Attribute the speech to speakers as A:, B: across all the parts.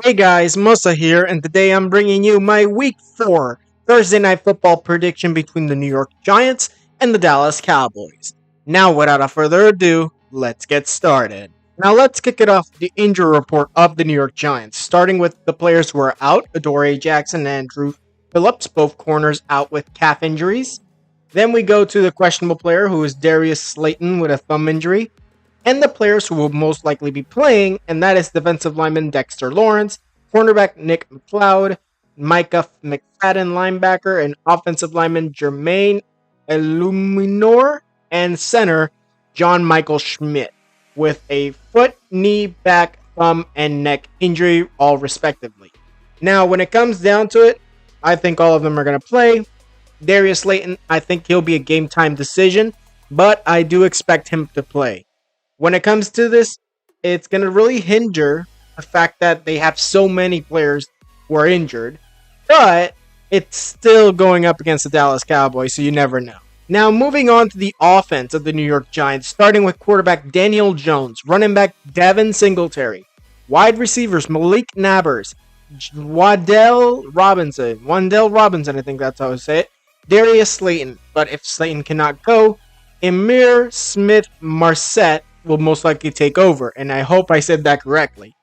A: Hey guys, Musa here, and today I'm bringing you my Week 4 Thursday Night Football prediction between the New York Giants and the Dallas Cowboys. Now, without further ado, let's get started. Now, let's kick it off with the injury report of the New York Giants, starting with the players who are out: Adoree Jackson and Andrew Phillips, both corners out with calf injuries. Then we go to the questionable player, who is Darius Slayton with a thumb injury, and the players who will most likely be playing, and that is defensive lineman Dexter Lawrence, cornerback Nick McLeod, Micah McFadden linebacker, and offensive lineman Jermaine Illuminor, and center John Michael Schmidt with a foot, knee, back, thumb, and neck injury, all respectively. Now, when it comes down to it, I think all of them are going to play. Darius Slayton, I think he'll be a game time decision, but I do expect him to play. When it comes to this, it's going to really hinder the fact that they have so many players who are injured, but it's still going up against the Dallas Cowboys, so you never know. Now, moving on to the offense of the New York Giants, starting with quarterback Daniel Jones, running back Devin Singletary, wide receivers Malik Nabers, Wan'Dale Robinson, I think that's how I say it, Darius Slayton, but if Slayton cannot go, Emir Smith-Marset will most likely take over, and I hope I said that correctly.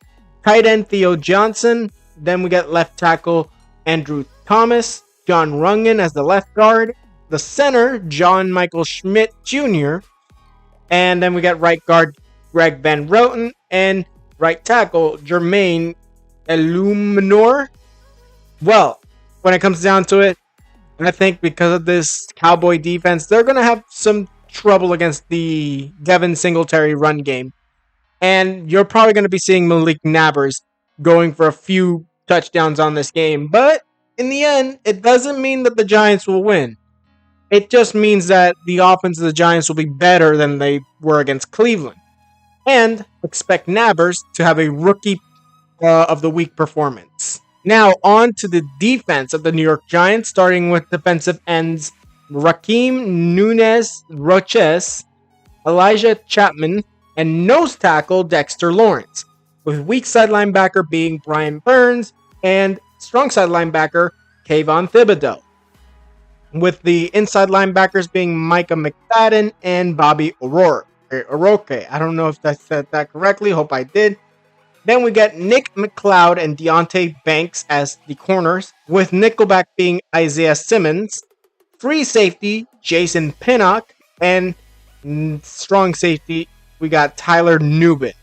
A: Tight end Theo Johnson, then we got left tackle Andrew Thomas, John Rungan as the left guard, the center John Michael Schmidt Jr., and then we got right guard Greg Van Roten, and right tackle Jermaine Illuminor. Well, when it comes down to it, I think because of this Cowboy defense, they're going to have some trouble against the Devin Singletary run game. And you're probably going to be seeing Malik Nabers going for a few touchdowns on this game. But in the end, it doesn't mean that the Giants will win. It just means that the offense of the Giants will be better than they were against Cleveland. And expect Nabers to have a rookie of the week performance. Now, on to the defense of the New York Giants, starting with defensive ends Raheem Nunez Roches, Elijah Chapman, and nose tackle Dexter Lawrence, with weak side linebacker being Brian Burns and strong side linebacker Kayvon Thibodeau, with the inside linebackers being Micah McFadden and Bobby O'Rourke. I don't know if I said that correctly. Hope I did. Then we get Nick McLeod and Deontay Banks as the corners, with nickelback being Isaiah Simmons, free safety Jason Pinnock, and strong safety we got Tyler Nubin.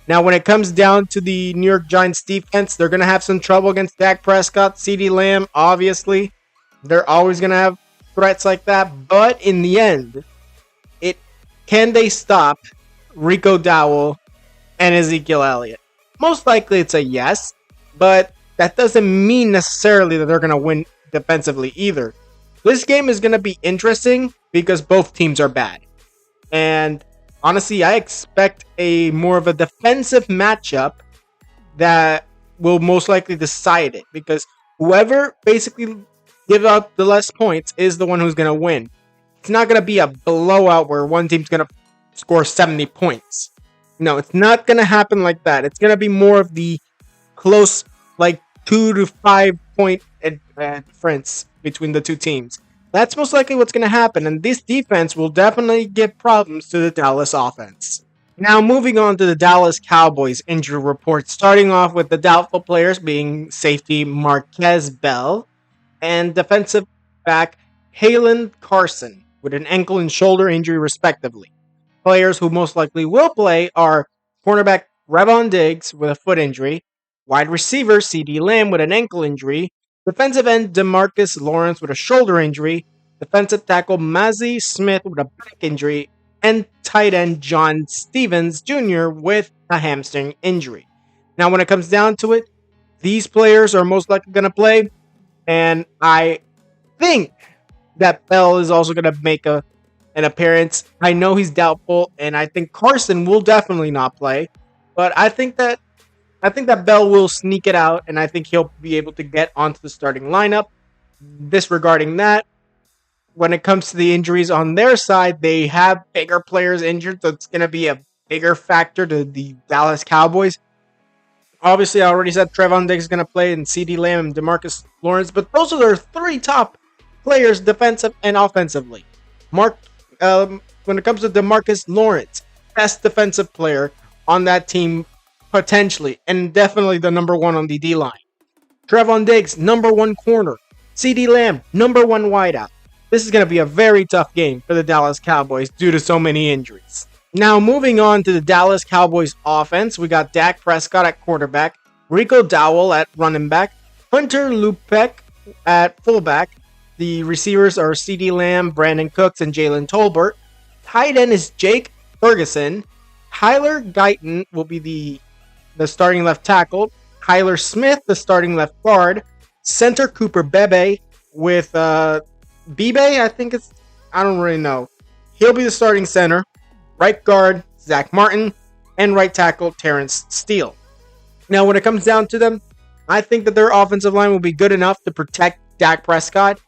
A: Now, when it comes down to the New York Giants defense, they're going to have some trouble against Dak Prescott, CeeDee Lamb, obviously. They're always going to have threats like that, but in the end, can they stop Rico Dowell and Ezekiel Elliott? Most likely it's a yes, but that doesn't mean necessarily that they're going to win defensively either. This game is going to be interesting because both teams are bad. And honestly, I expect a more of a defensive matchup that will most likely decide it, because whoever basically gives up the less points is the one who's going to win. It's not going to be a blowout where one team's going to score 70 points. No, it's not going to happen like that. It's going to be more of the close, like 2 to 5 point difference between the two teams. That's most likely what's going to happen, and this defense will definitely give problems to the Dallas offense. Now, moving on to the Dallas Cowboys injury report, starting off with the doubtful players being safety Marquez Bell and defensive back Halen Carson with an ankle and shoulder injury respectively. Players who most likely will play are cornerback Revon Diggs with a foot injury, wide receiver CeeDee Lamb with an ankle injury, defensive end DeMarcus Lawrence with a shoulder injury, defensive tackle Mazi Smith with a back injury, and tight end John Stevens Jr. with a hamstring injury. Now, when it comes down to it, these players are most likely going to play, and I think that Bell is also going to make an appearance. I know he's doubtful, and I think Carson will definitely not play, but I think that Bell will sneak it out, and I think he'll be able to get onto the starting lineup. Disregarding that, when it comes to the injuries on their side, they have bigger players injured, so it's going to be a bigger factor to the Dallas Cowboys. Obviously, I already said Trevon Diggs is going to play, and CD Lamb and DeMarcus Lawrence, but those are their three top players, defensive and offensively. When it comes to DeMarcus Lawrence, best defensive player on that team, potentially, and definitely the number one on the D line. Trevon Diggs, number one corner. CD Lamb, number one wideout. This is going to be a very tough game for the Dallas Cowboys due to so many injuries. Now, moving on to the Dallas Cowboys offense, we got Dak Prescott at quarterback, Rico Dowell at running back, Hunter Lupek at fullback. The receivers are CD Lamb, Brandon Cooks, and Jalen Tolbert. Tight end is Jake Ferguson. Tyler Guyton will be the starting left tackle. Kyler Smith, the starting left guard. Center Cooper Bebe with Bebe, I don't really know. He'll be the starting center. Right guard, Zach Martin. And right tackle, Terrence Steele. Now, when it comes down to them, I think that their offensive line will be good enough to protect Dak Prescott.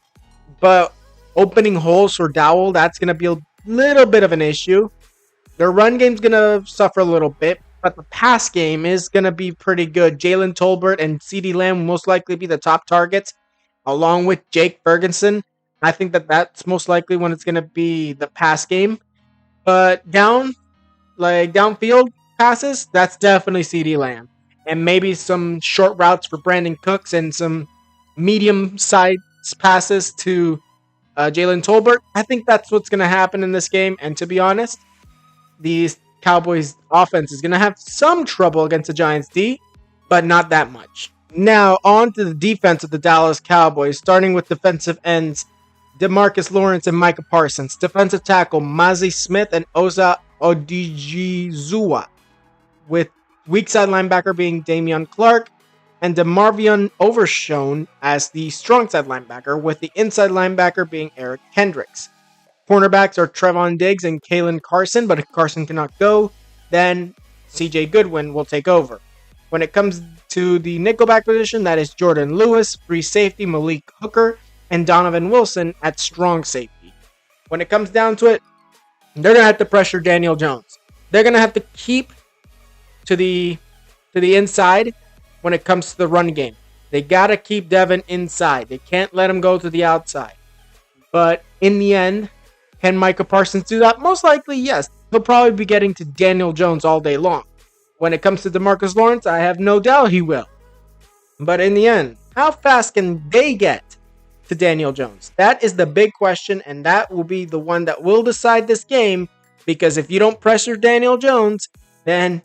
A: But opening holes for Dowell, that's going to be a little bit of an issue. Their run game's going to suffer a little bit, but the pass game is going to be pretty good. Jalen Tolbert and CD Lamb will most likely be the top targets, along with Jake Ferguson. I think that that's most likely when it's going to be the pass game. But downfield passes, that's definitely CD Lamb. And maybe some short routes for Brandon Cooks and some medium-sized passes to Jalen Tolbert. I think that's what's going to happen in this game. And to be honest, the Cowboys offense is going to have some trouble against the Giants D, but not that much. Now, on to the defense of the Dallas Cowboys, starting with defensive ends DeMarcus Lawrence and Micah Parsons. Defensive tackle Mozzie Smith and Osa Odigizua, with weak side linebacker being Damian Clark and DeMarvion Overshone as the strong side linebacker, with the inside linebacker being Eric Kendricks. Cornerbacks are Trevon Diggs and Kalen Carson, but if Carson cannot go, then CJ Goodwin will take over. When it comes to the nickelback position, that is Jordan Lewis, free safety Malik Hooker, and Donovan Wilson at strong safety. When it comes down to it, they're going to have to pressure Daniel Jones. They're going to have to keep to the inside when it comes to the run game. They got to keep Devin inside. They can't let him go to the outside. But in the end, can Micah Parsons do that? Most likely, yes. He'll probably be getting to Daniel Jones all day long. When it comes to DeMarcus Lawrence, I have no doubt he will. But in the end, how fast can they get to Daniel Jones? That is the big question, and that will be the one that will decide this game, because if you don't pressure Daniel Jones, then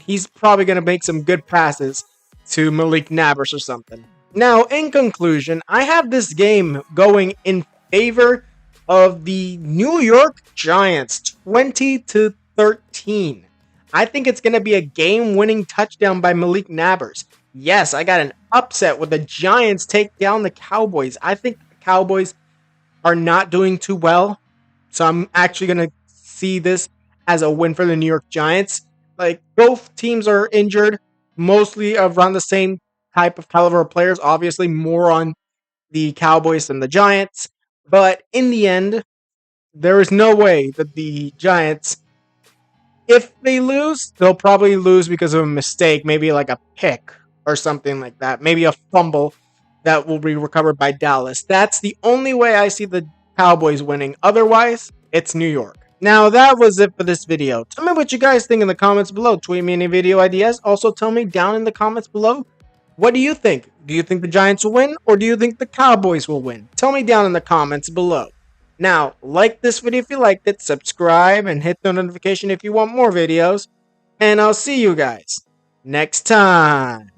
A: he's probably going to make some good passes to Malik Nabers or something. Now, in conclusion, I have this game going in favor of the New York Giants, 20-13. I think it's going to be a game-winning touchdown by Malik Nabers. Yes, I got an upset with the Giants take down the Cowboys. I think the Cowboys are not doing too well, so I'm actually going to see this as a win for the New York Giants. Like, both teams are injured, mostly around the same type of caliber of players. Obviously, more on the Cowboys than the Giants. But in the end, there is no way that the Giants, if they lose, they'll probably lose because of a mistake, maybe like a pick or something like that. Maybe a fumble that will be recovered by Dallas. That's the only way I see the Cowboys winning. Otherwise, it's New York. Now, that was it for this video. Tell me what you guys think in the comments below. Tweet me any video ideas. Also, tell me down in the comments below, what do you think? Do you think the Giants will win, or do you think the Cowboys will win? Tell me down in the comments below. Now, like this video if you liked it, subscribe, and hit the notification if you want more videos. And I'll see you guys next time.